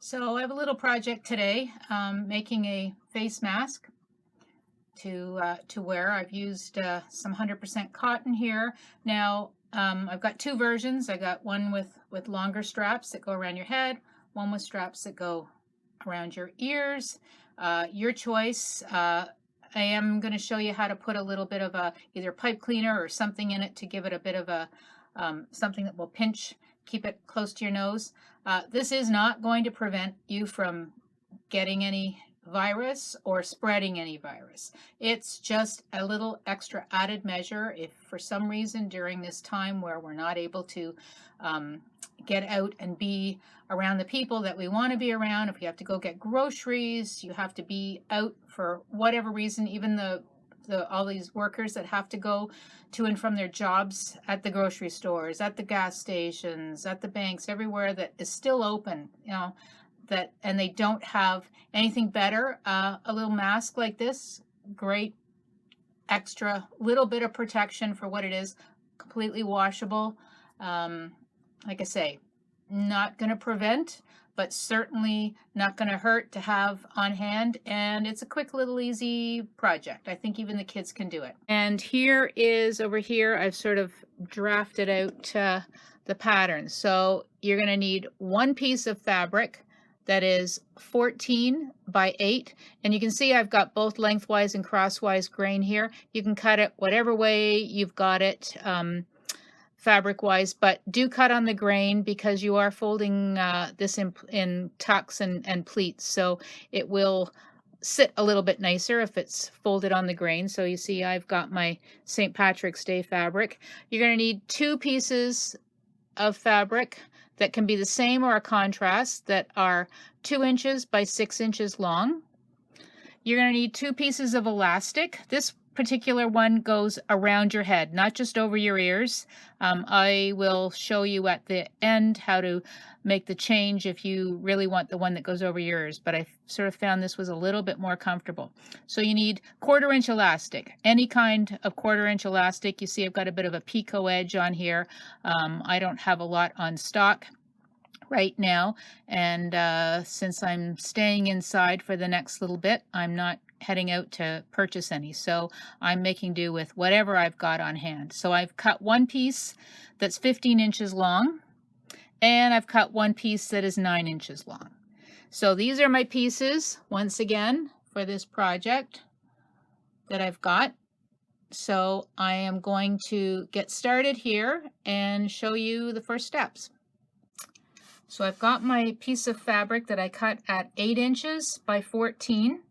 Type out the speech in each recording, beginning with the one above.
So I have a little project today, making a face mask to wear. I've used some 100% cotton here. Now I've got two versions. I got one with longer straps that go around your head, one with straps that go around your ears. Your choice. I am going to show you how to put a little bit of a either pipe cleaner or something in it to give it a bit of a something that will pinch, keep it close to your nose. This is not going to prevent you from getting any virus or spreading any virus. It's just a little extra added measure if for some reason during this time where we're not able to get out and be around the people that we want to be around, if you have to go get groceries, you have to be out for whatever reason, even all these workers that have to go to and from their jobs at the grocery stores, at the gas stations, at the banks, everywhere that is still open, that, and they don't have anything better. A little mask like this, great extra little bit of protection for what it is, completely washable. Like I say, not going to prevent, but certainly not going to hurt to have on hand. And it's a quick little easy project. I think even the kids can do it. And here is over here, I've sort of drafted out the pattern. So you're going to need one piece of fabric that is 14 by 8. And you can see I've got both lengthwise and crosswise grain here. You can cut it whatever way you've got it. Fabric wise, but do cut on the grain because you are folding this in tucks and pleats, so it will sit a little bit nicer if it's folded on the grain. So you see I've got my St. Patrick's Day fabric. You're going to need two pieces of fabric that can be the same or a contrast that are 2 inches by 6 inches long. You're going to need two pieces of elastic. This particular one goes around your head, not just over your ears. I will show you at the end how to make the change if you really want the one that goes over your ears, but I sort of found this was a little bit more comfortable. So you need 1/4 inch elastic, any kind of 1/4 inch elastic. You see I've got a bit of a picot edge on here. I don't have a lot on stock right now, and since I'm staying inside for the next little bit, I'm not heading out to purchase any, so I'm making do with whatever I've got on hand. So I've cut one piece that's 15 inches long, and I've cut one piece that is 9 inches long. So these are my pieces once again for this project that I've got. So I am going to get started here and show you the first steps. So I've got my piece of fabric that I cut at 8 inches by 14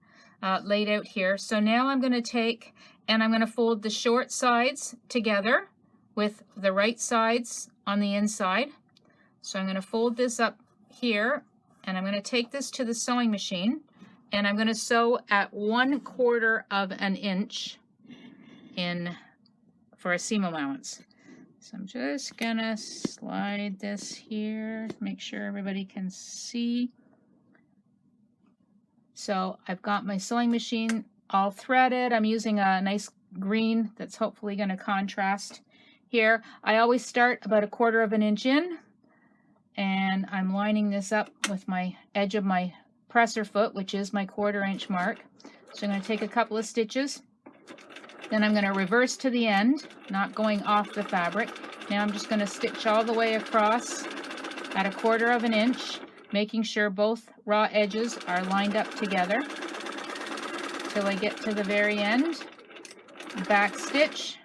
laid out here. So now I'm going to take and I'm going to fold the short sides together with the right sides on the inside. So I'm going to fold this up here, and I'm going to take this to the sewing machine, and I'm going to sew at 1/4 of an inch in for a seam allowance. So I'm just gonna slide this here, make sure everybody can see. So I've got my sewing machine all threaded. I'm using a nice green that's hopefully going to contrast here. I always start about 1/4 of an inch in, and I'm lining this up with my edge of my presser foot, which is my 1/4 inch mark. So I'm going to take a couple of stitches. Then I'm going to reverse to the end, not going off the fabric. Now I'm just going to stitch all the way across at 1/4 of an inch, making sure both raw edges are lined up together till I get to the very end. Back stitch,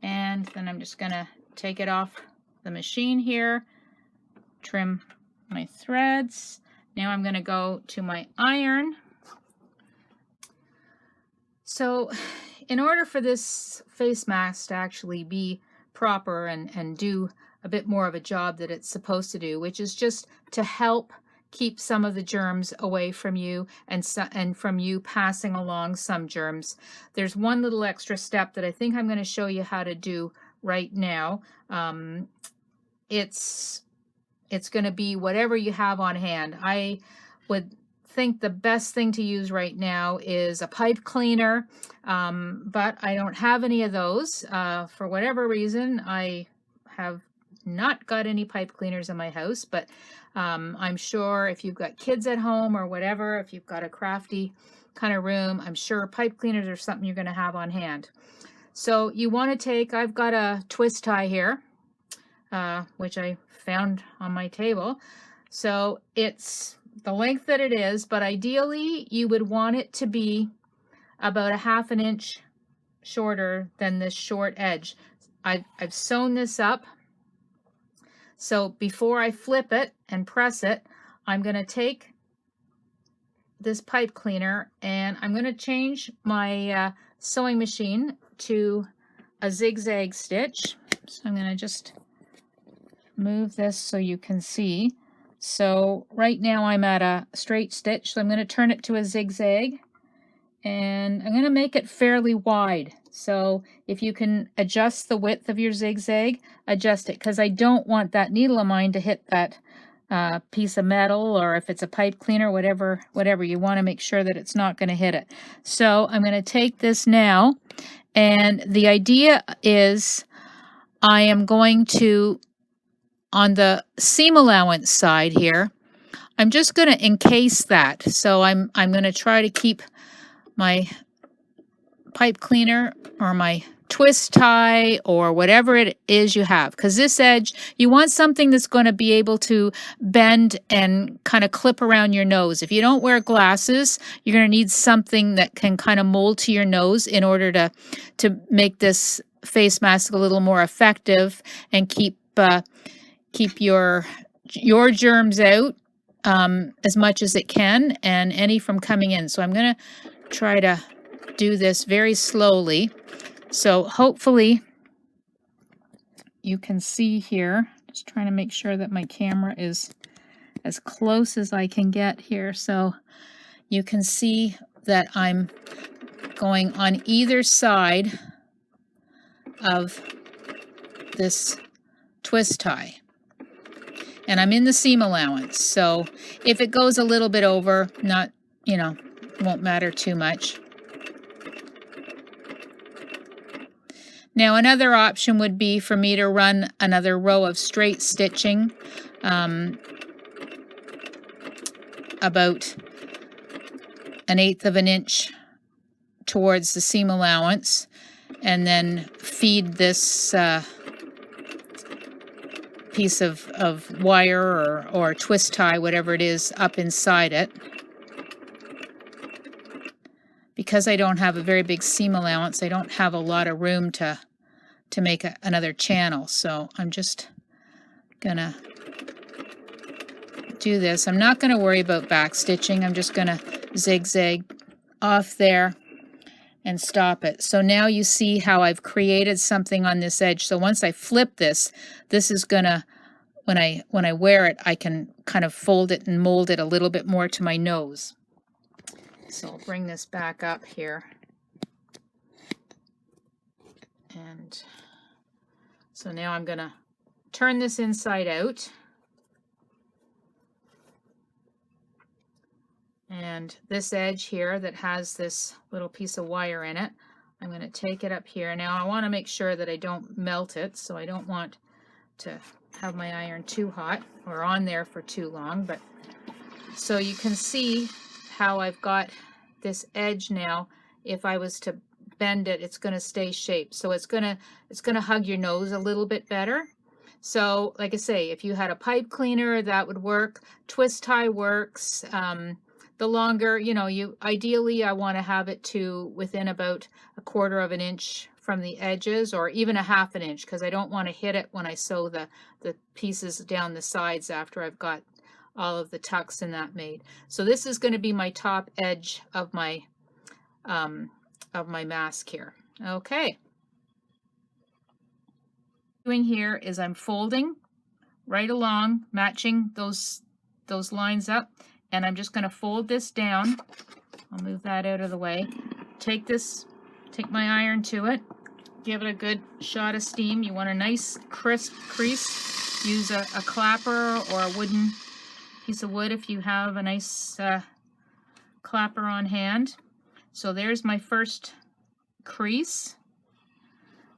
and then I'm just going to take it off the machine here, trim my threads. Now I'm going to go to my iron. So in order for this face mask to actually be proper and do a bit more of a job that it's supposed to do, which is just to help keep some of the germs away from you and from you passing along some germs, there's one little extra step that I think I'm going to show you how to do right now. It's going to be whatever you have on hand. I would think the best thing to use right now is a pipe cleaner, but I don't have any of those. For whatever reason, I have not got any pipe cleaners in my house, but I'm sure if you've got kids at home or whatever, if you've got a crafty kind of room, I'm sure pipe cleaners are something you're going to have on hand. So you want to take, I've got a twist tie here, which I found on my table. So it's the length that it is, but ideally you would want it to be about 1/2 inch shorter than this short edge. I've sewn this up. So before I flip it and press it, I'm going to take this pipe cleaner and I'm going to change my sewing machine to a zigzag stitch. So I'm going to just move this so you can see. So right now I'm at a straight stitch, so I'm going to turn it to a zigzag and I'm going to make it fairly wide. So if you can adjust the width of your zigzag, adjust it, because I don't want that needle of mine to hit that piece of metal, or if it's a pipe cleaner, whatever you want to make sure that it's not going to hit it. So I'm going to take this now, and the idea is I am going to, on the seam allowance side here, I'm just going to encase that. So I'm going to try to keep my pipe cleaner or my twist tie or whatever it is you have, because this edge, you want something that's going to be able to bend and kind of clip around your nose. If you don't wear glasses, you're going to need something that can kind of mold to your nose in order to make this face mask a little more effective and keep your germs out as much as it can, and any from coming in. So I'm going to try to do this very slowly. So hopefully you can see here. Just trying to make sure that my camera is as close as I can get here. So you can see that I'm going on either side of this twist tie. And I'm in the seam allowance. So if it goes a little bit over, not, won't matter too much. Now another option would be for me to run another row of straight stitching about 1/8 of an inch towards the seam allowance, and then feed this piece of wire or twist tie, whatever it is, up inside it. Because I don't have a very big seam allowance, I don't have a lot of room to make another channel. So I'm just gonna do this. I'm not gonna worry about back stitching. I'm just gonna zigzag off there and stop it. So now you see how I've created something on this edge. So once I flip this, this is gonna, when I wear it, I can kind of fold it and mold it a little bit more to my nose. So I'll bring this back up here. And so now I'm going to turn this inside out. And this edge here that has this little piece of wire in it, I'm going to take it up here. Now I want to make sure that I don't melt it, so I don't want to have my iron too hot or on there for too long. But so you can see how I've got this edge now. If I was to bend it, it's going to stay shaped. So it's going to hug your nose a little bit better. So like I say, if you had a pipe cleaner, that would work. Twist tie works. The longer, ideally I want to have it to within about 1/4 of an inch from the edges, or even 1/2 inch, because I don't want to hit it when I sew the pieces down the sides after I've got all of the tucks in that made. So this is going to be my top edge of my mask here. Okay. What I'm doing here is I'm folding right along, matching those lines up, and I'm just going to fold this down. I'll move that out of the way. Take my iron to it, give it a good shot of steam. You want a nice crisp crease. Use a clapper or a wooden piece of wood if you have a nice clapper on hand. So there's my first crease.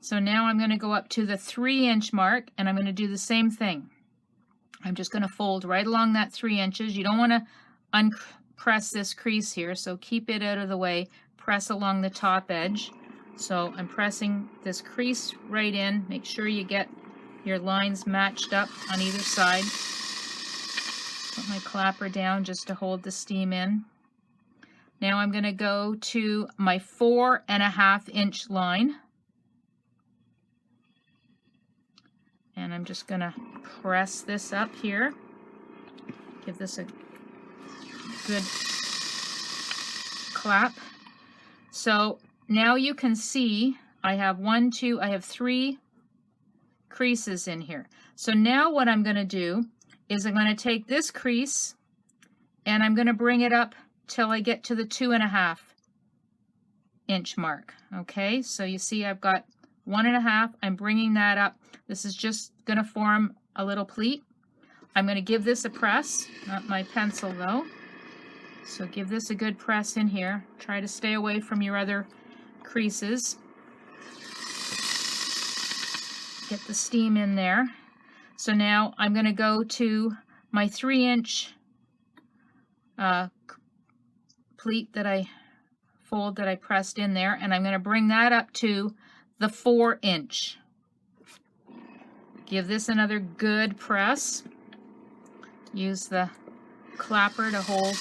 So now I'm going to go up to the 3-inch mark and I'm going to do the same thing. I'm just going to fold right along that 3 inches. You don't want to unpress this crease here, so keep it out of the way. Press along the top edge. So I'm pressing this crease right in. Make sure you get your lines matched up on either side. Put my clapper down just to hold the steam in. Now I'm going to go to my 4.5 inch line. And I'm just going to press this up here. Give this a good clap. So now you can see I have 3 creases in here. So now what I'm going to do is I'm going to take this crease and I'm going to bring it up till I get to the 2.5 inch mark. Okay, so you see I've got 1.5. I'm bringing that up. This is just going to form a little pleat. I'm going to give this a press, not my pencil though. So give this a good press in here. Try to stay away from your other creases. Get the steam in there. So now I'm going to go to my 3 inch pleat that I pressed in there, and I'm going to bring that up to the 4 inch. Give this another good press. Use the clapper to hold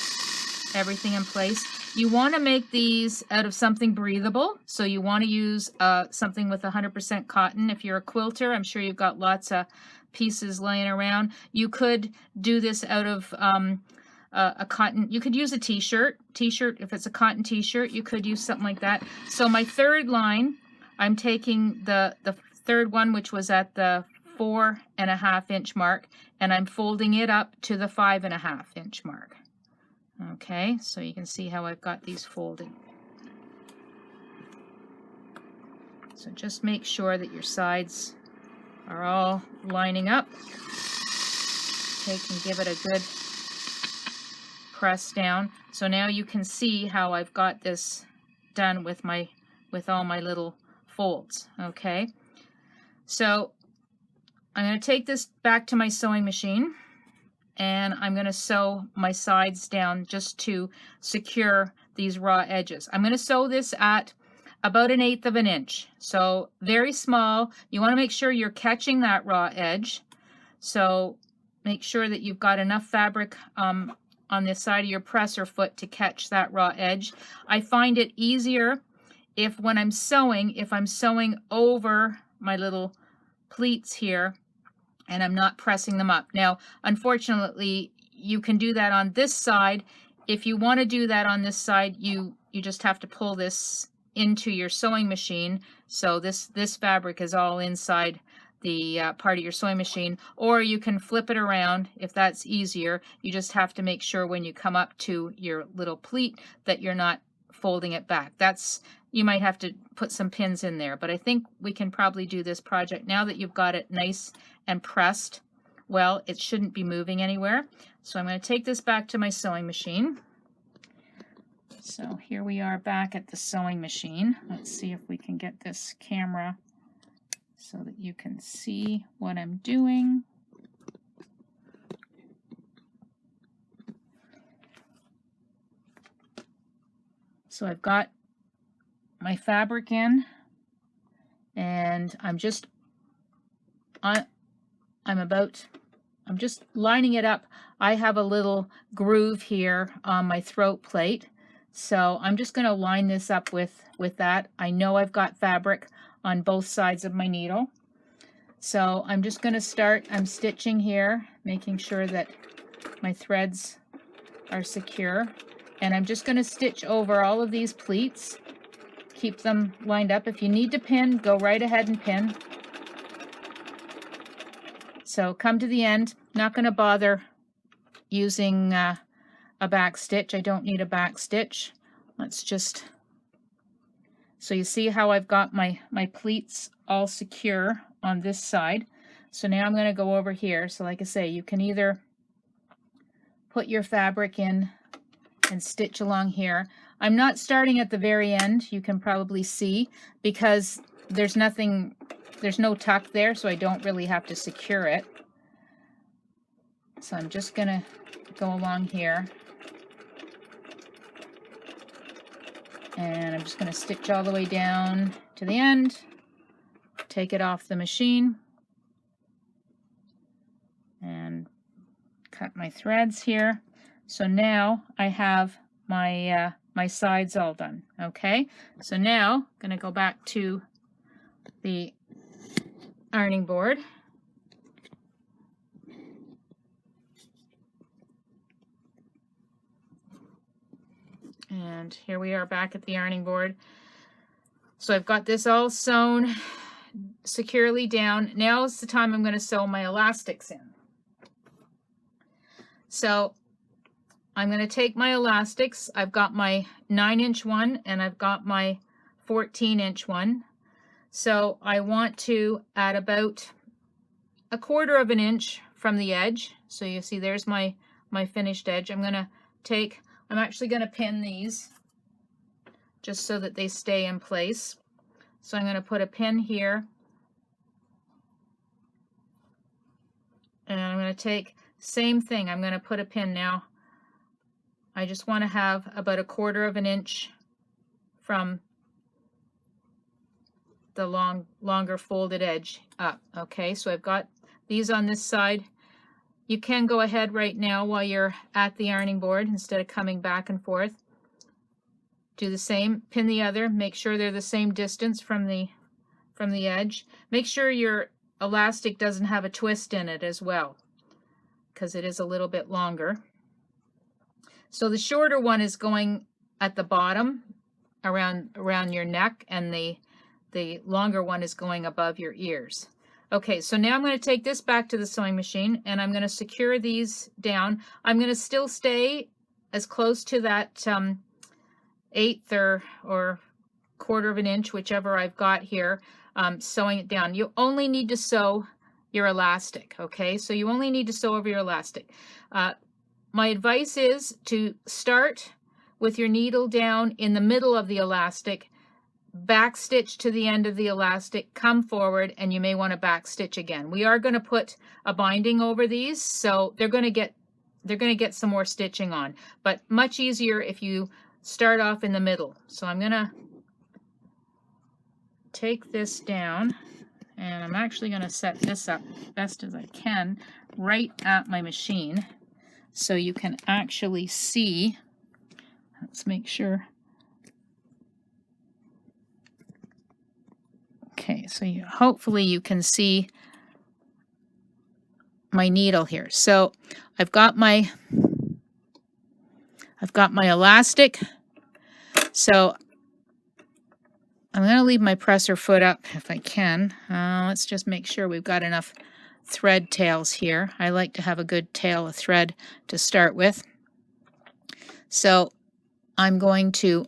everything in place. You want to make these out of something breathable, so you want to use something with 100% cotton. If you're a quilter, I'm sure you've got lots of pieces laying around. You could do this out of a cotton. You could use a t-shirt. If it's a cotton t-shirt, you could use something like that. So my third line, I'm taking the third one, which was at the 4.5 inch mark, and I'm folding it up to the 5.5 inch mark. Okay, so you can see how I've got these folded. So just make sure that your sides are all lining up. Take and give it a good press down. So now you can see how I've got this done with all my little folds. Okay, so I'm going to take this back to my sewing machine, and I'm going to sew my sides down just to secure these raw edges. I'm going to sew this at about 1/8 of an inch, so very small. You want to make sure you're catching that raw edge, so make sure that you've got enough fabric on this side of your presser foot to catch that raw edge. I find it easier if I'm sewing over my little pleats here and I'm not pressing them up. Now, unfortunately, you can do that on this side. If you want to do that on this side, you just have to pull this into your sewing machine. So this fabric is all inside the part of your sewing machine, or you can flip it around if that's easier. You just have to make sure when you come up to your little pleat that you're not folding it back. You might have to put some pins in there, but I think we can probably do this project now that you've got it nice and pressed. Well, it shouldn't be moving anywhere. So I'm going to take this back to my sewing machine. So here we are back at the sewing machine. Let's see if we can get this camera so that you can see what I'm doing. So I've got my fabric in, and I'm just lining it up. I have a little groove here on my throat plate, so I'm just going to line this up with that. I know I've got fabric on both sides of my needle, so I'm just going to start. I'm stitching here, making sure that my threads are secure, and I'm just going to stitch over all of these pleats. Keep them lined up. If you need to pin, go right ahead and pin. So come to the end. Not going to bother using a back stitch. I don't need a back stitch. Let's just, so you see how I've got my pleats all secure on this side. So now I'm going to go over here. So like I say, you can either put your fabric in and stitch along here. I'm not starting at the very end, you can probably see, because there's no tuck there, so I don't really have to secure it. So I'm just going to go along here. And I'm just going to stitch all the way down to the end, take it off the machine, and cut my threads here. So now I have my my sides all done. Okay, so now I'm going to go back to the ironing board. And here we are back at the ironing board. So I've got this all sewn securely down. Now is the time I'm going to sew my elastics in. So I'm going to take my elastics. I've got my 9-inch one and I've got my 14-inch one. So I want to add about 1/4 of an inch from the edge. So you see there's my finished edge. I'm actually going to pin these just so that they stay in place. So I'm going to put a pin here. And I'm going to take, same thing, I'm going to put a pin now. I just want to have about 1/4 of an inch from the longer folded edge up. Okay, so I've got these on this side. You can go ahead right now while you're at the ironing board instead of coming back and forth. Do the same, pin the other, make sure they're the same distance from the edge. Make sure your elastic doesn't have a twist in it as well, because it is a little bit longer. So the shorter one is going at the bottom around your neck, and the longer one is going above your ears. Okay, so now I'm going to take this back to the sewing machine and I'm going to secure these down. I'm going to still stay as close to that 1/8 or 1/4 of an inch, whichever I've got here, sewing it down. You only need to sew your elastic, okay? So you only need to sew over your elastic. My advice is to start with your needle down in the middle of the elastic, back stitch to the end of the elastic, come forward, and you may want to back stitch again. We are going to put a binding over these, so they're going to get some more stitching on, but much easier if you start off in the middle. So I'm going to take this down, and I'm actually going to set this up best as I can right at my machine so you can actually see. Let's make sure. Okay, so hopefully you can see my needle here. So I've got my elastic. So I'm going to leave my presser foot up if I can. Let's just make sure we've got enough thread tails here. I like to have a good tail of thread to start with. So I'm going to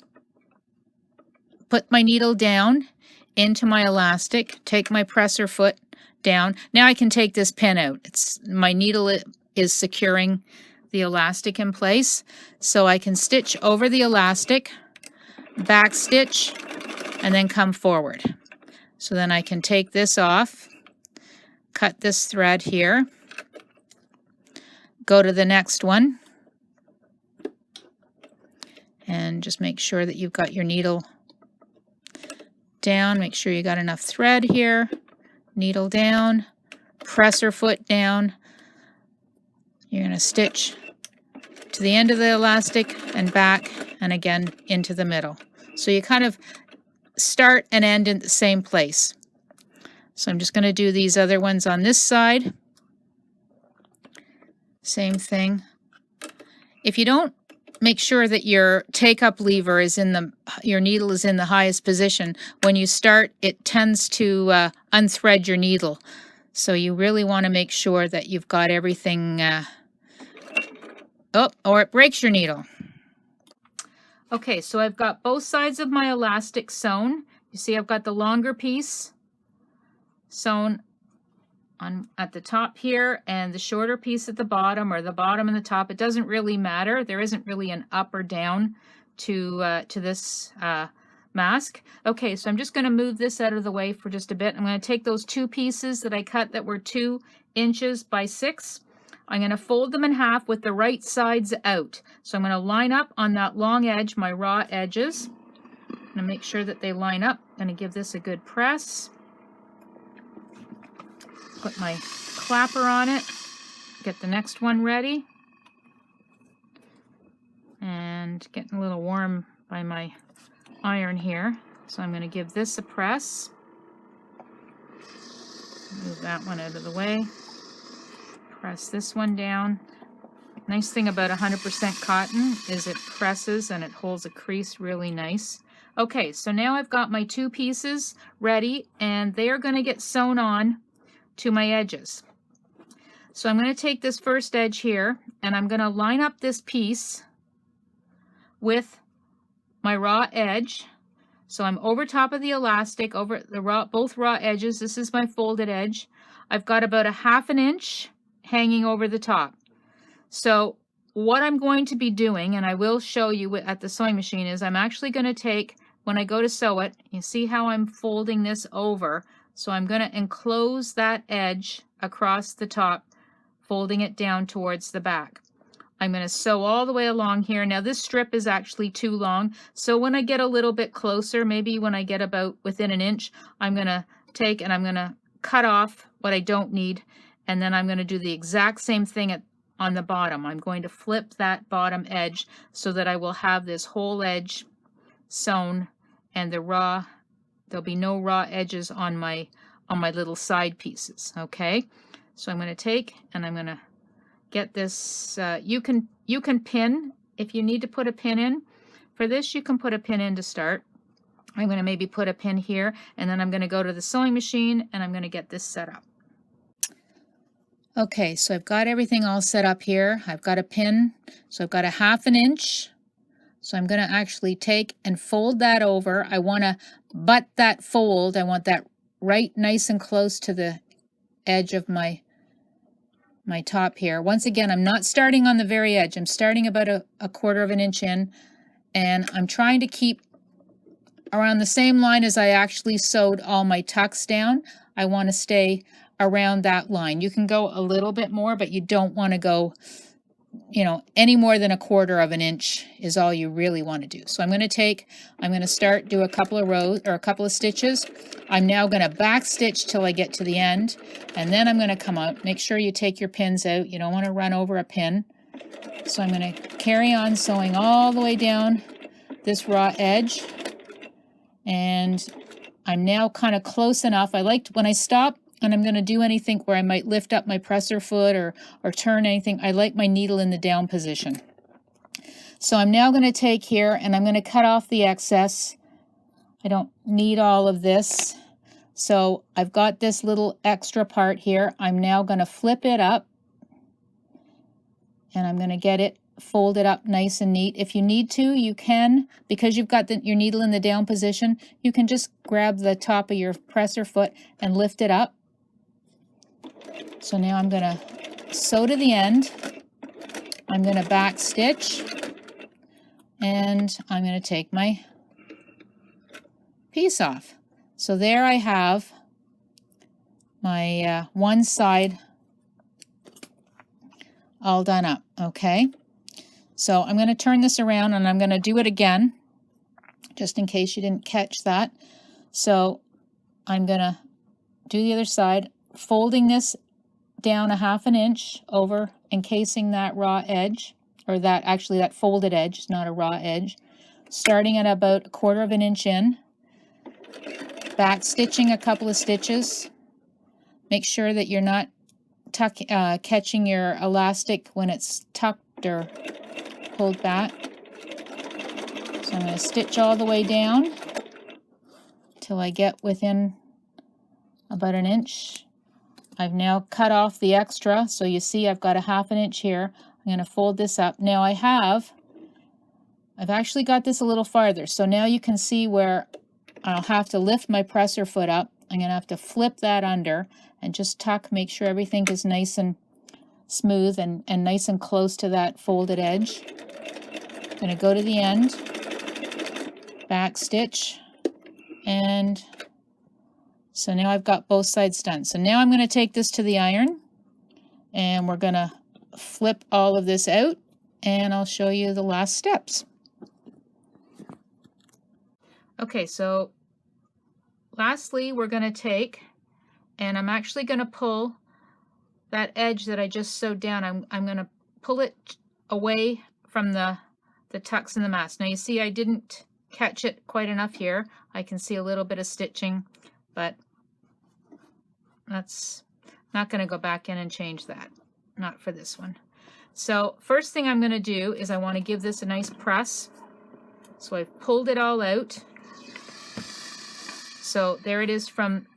put my needle down into my elastic, take my presser foot down. Now I can take this pin out. My needle is securing the elastic in place, so I can stitch over the elastic, back stitch, and then come forward. So then I can take this off, cut this thread here, go to the next one, and just make sure that you've got your needle down. Make sure you got enough thread here, needle down, presser foot down. You're going to stitch to the end of the elastic and back, and again into the middle. So you kind of start and end in the same place. So I'm just going to do these other ones on this side. Same thing. If you don't make sure that your take-up lever is your needle is in the highest position, when you start, it tends to unthread your needle. So you really want to make sure that you've got everything, or it breaks your needle. Okay, so I've got both sides of my elastic sewn. You see I've got the longer piece sewn at the top here and the shorter piece at the bottom, or the bottom and the top. It doesn't really matter. There isn't really an up or down to this mask. Okay, so I'm just going to move this out of the way for just a bit. I'm going to take those two pieces that I cut that were 2 inches by 6. I'm going to fold them in half with the right sides out. So I'm going to line up on that long edge, my raw edges. I'm going to make sure that they line up. I'm going to give this a good press. Put my clapper on it. Get the next one ready. And getting a little warm by my iron here. So I'm going to give this a press. Move that one out of the way. Press this one down. Nice thing about 100% cotton is it presses and it holds a crease really nice. Okay, so now I've got my two pieces ready and they are going to get sewn on to my edges. So I'm going to take this first edge here and I'm going to line up this piece with my raw edge. So I'm over top of the elastic, over the both raw edges. This is my folded edge. I've got about a 1/2 inch hanging over the top. So what I'm going to be doing, and I will show you at the sewing machine, is I'm actually going to take, when I go to sew it, you see how I'm folding this over. So I'm going to enclose that edge across the top, folding it down towards the back. I'm going to sew all the way along here. Now this strip is actually too long, so when I get a little bit closer, maybe when I get about within 1 inch, I'm going to take and I'm going to cut off what I don't need, and then I'm going to do the exact same thing on the bottom. I'm going to flip that bottom edge so that I will have this whole edge sewn, and there'll be no raw edges on my little side pieces. Okay, so I'm going to take and I'm going to get this. You can pin if you need to put a pin in. For this, you can put a pin in to start. I'm going to maybe put a pin here, and then I'm going to go to the sewing machine and I'm going to get this set up. Okay, so I've got everything all set up here. I've got a pin, so I've got a 1/2 inch. So I'm going to actually take and fold that over. I want to butt that fold. I want that right nice and close to the edge of my top here. Once again, I'm not starting on the very edge. I'm starting about a 1/4 inch in, and I'm trying to keep around the same line as I actually sewed all my tucks down. I want to stay around that line. You can go a little bit more, but you don't want to go, any more than a 1/4 inch is all you really want to do. So I'm going to do a couple of rows or a couple of stitches. I'm now going to back stitch till I get to the end, and then I'm going to come out. Make sure you take your pins out. You don't want to run over a pin. So I'm going to carry on sewing all the way down this raw edge, and I'm now kind of close enough. I liked when I stop and I'm going to do anything where I might lift up my presser foot or turn anything, I like my needle in the down position. So I'm now going to take here and I'm going to cut off the excess. I don't need all of this. So I've got this little extra part here. I'm now going to flip it up and I'm going to get it folded up nice and neat. If you need to, you can, because you've got your needle in the down position, you can just grab the top of your presser foot and lift it up. So now I'm going to sew to the end. I'm going to back stitch, and I'm going to take my piece off. So there I have my one side all done up. Okay, so I'm going to turn this around and I'm going to do it again, just in case you didn't catch that. So I'm going to do the other side, folding this down a 1/2 inch over, encasing that raw edge, or that folded edge, it's not a raw edge, starting at about a 1/4 inch in, back stitching a couple of stitches. Make sure that you're not catching your elastic when it's tucked or pulled back. So I'm going to stitch all the way down till I get within about 1 inch. I've now cut off the extra, so you see I've got a 1/2 inch here. I'm going to fold this up. Now I've actually got this a little farther, so now you can see where I'll have to lift my presser foot up. I'm going to have to flip that under and just tuck, make sure everything is nice and smooth and nice and close to that folded edge. I'm going to go to the end, back stitch, and so now I've got both sides done. So now I'm going to take this to the iron, and we're going to flip all of this out and I'll show you the last steps. Okay, so lastly, we're going to take, and I'm actually going to pull that edge that I just sewed down. I'm going to pull it away from the tucks in the mask. Now you see I didn't catch it quite enough here. I can see a little bit of stitching, but that's not going to go back in and change that. Not for this one. So first thing I'm going to do is I want to give this a nice press. So I've pulled it all out. So there it is from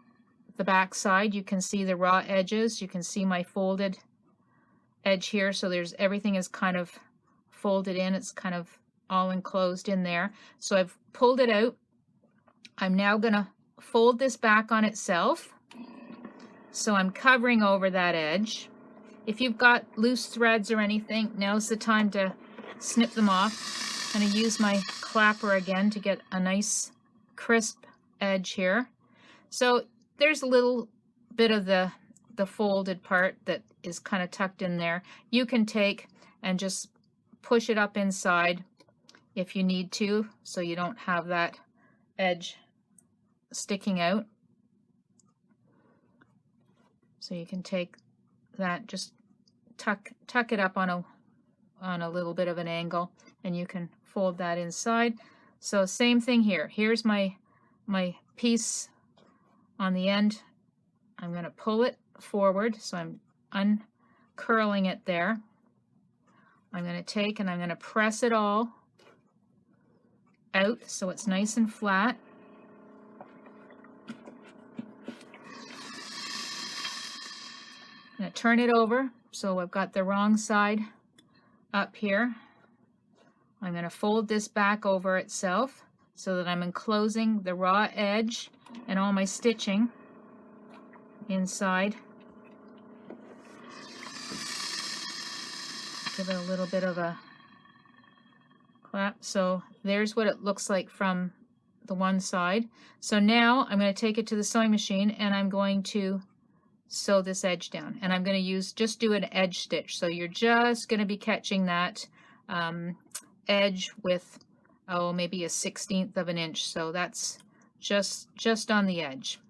the back side. You can see the raw edges. You can see my folded edge here. So there's everything is kind of folded in. It's kind of all enclosed in there. So I've pulled it out. I'm now going to fold this back on itself. So I'm covering over that edge. If you've got loose threads or anything, now's the time to snip them off. I'm going to use my clapper again to get a nice crisp edge here. So there's a little bit of the folded part that is kind of tucked in there. You can take and just push it up inside if you need to, so you don't have that edge sticking out. So you can take that, just tuck it up on a little bit of an angle, and you can fold that inside. So same thing here. Here's my piece on the end. I'm going to pull it forward, so I'm uncurling it there. I'm going to take and I'm going to press it all out so it's nice and flat. I'm going to turn it over so I've got the wrong side up here. I'm going to fold this back over itself so that I'm enclosing the raw edge and all my stitching inside. Give it a little bit of a clap. So there's what it looks like from the one side. So now I'm going to take it to the sewing machine and I'm going to sew this edge down, and I'm going to just do an edge stitch. So you're just going to be catching that edge with maybe a 1/16 of an inch. So that's just on the edge.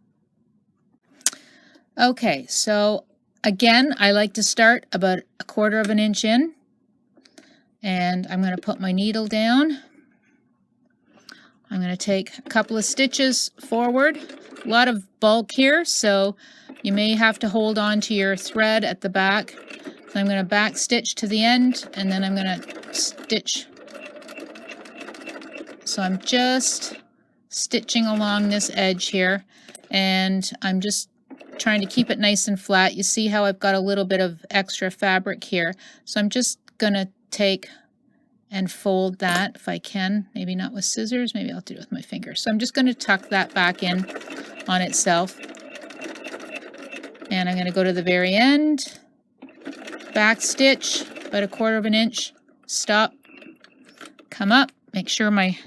Okay, so again, I like to start about 1/4 of an inch in, and I'm going to put my needle down. I'm going to take a couple of stitches forward. A lot of bulk here, so you may have to hold on to your thread at the back. So I'm going to back stitch to the end, and then I'm going to stitch. So I'm just stitching along this edge here, and I'm just trying to keep it nice and flat. You see how I've got a little bit of extra fabric here. So I'm just going to take and fold that if I can. Maybe not with scissors, maybe I'll do it with my fingers. So I'm just going to tuck that back in on itself. And I'm going to go to the very end, back stitch about 1/4 of an inch, stop, come up, make sure my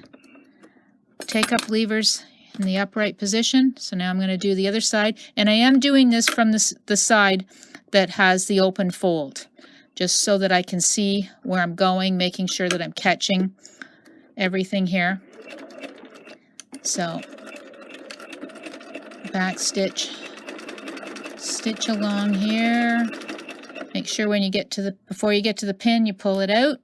take-up lever's in the upright position. So now I'm going to do the other side, and I am doing this from the side that has the open fold, just so that I can see where I'm going, making sure that I'm catching everything here. So back stitch, stitch along here. Make sure when you get to before you get to the pin, you pull it out.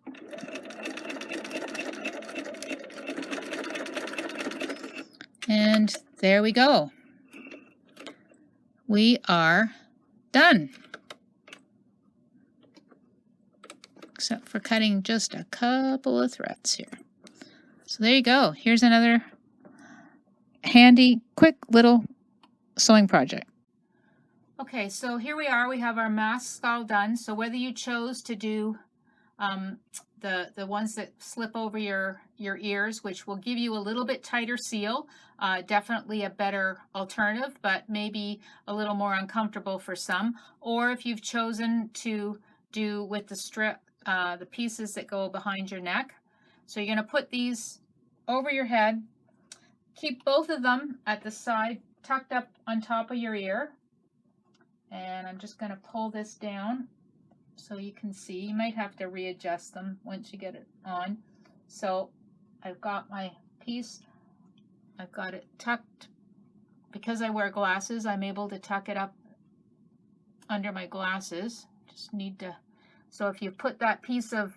And there we go. We are done. Except for cutting just a couple of threads here. So there you go. Here's another handy, quick little sewing project. Okay, so here we are. We have our masks all done. So whether you chose to do the ones that slip over your ears, which will give you a little bit tighter seal, definitely a better alternative, but maybe a little more uncomfortable for some. Or if you've chosen to do with the strip, the pieces that go behind your neck. So you're going to put these over your head. Keep both of them at the side, tucked up on top of your ear. And I'm just going to pull this down so you can see. You might have to readjust them once you get it on. So I've got my piece, I've got it tucked. Because I wear glasses, I'm able to tuck it up under my glasses. Just need to, so if you put that piece of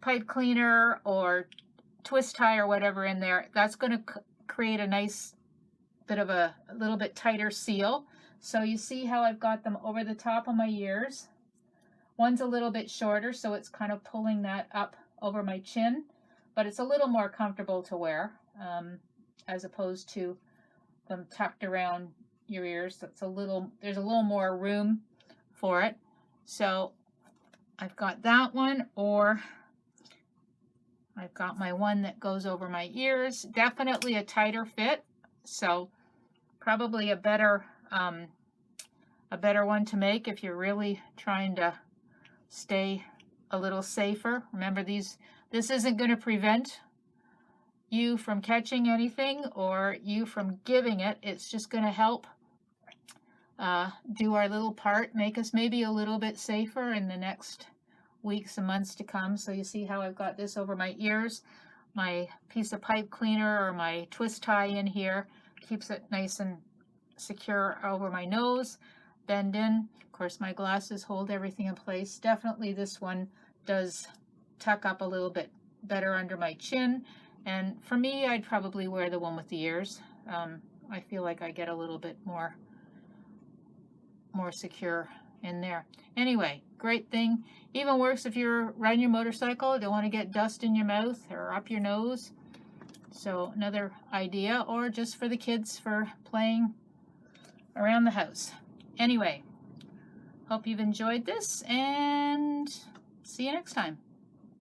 pipe cleaner or twist tie or whatever in there, that's going to create a nice bit of a little bit tighter seal. So you see how I've got them over the top of my ears. One's a little bit shorter, so it's kind of pulling that up over my chin, but it's a little more comfortable to wear as opposed to them tucked around your ears. That's there's a little more room for it. So I've got that one, or I've got my one that goes over my ears. Definitely a tighter fit, so probably a better one to make if you're really trying to stay a little safer. Remember, this isn't going to prevent you from catching anything or you from giving it. It's just going to help do our little part, make us maybe a little bit safer in the next weeks and months to come. So you see how I've got this over my ears, my piece of pipe cleaner or my twist tie in here keeps it nice and secure over my nose, bend in. Of course, my glasses hold everything in place. Definitely this one does tuck up a little bit better under my chin, and for me, I'd probably wear the one with the ears. I feel like I get a little bit more secure in there. Anyway, great thing. Even works if you're riding your motorcycle, don't want to get dust in your mouth or up your nose. So another idea, or just for the kids for playing around the house. Anyway, hope you've enjoyed this, and see you next time.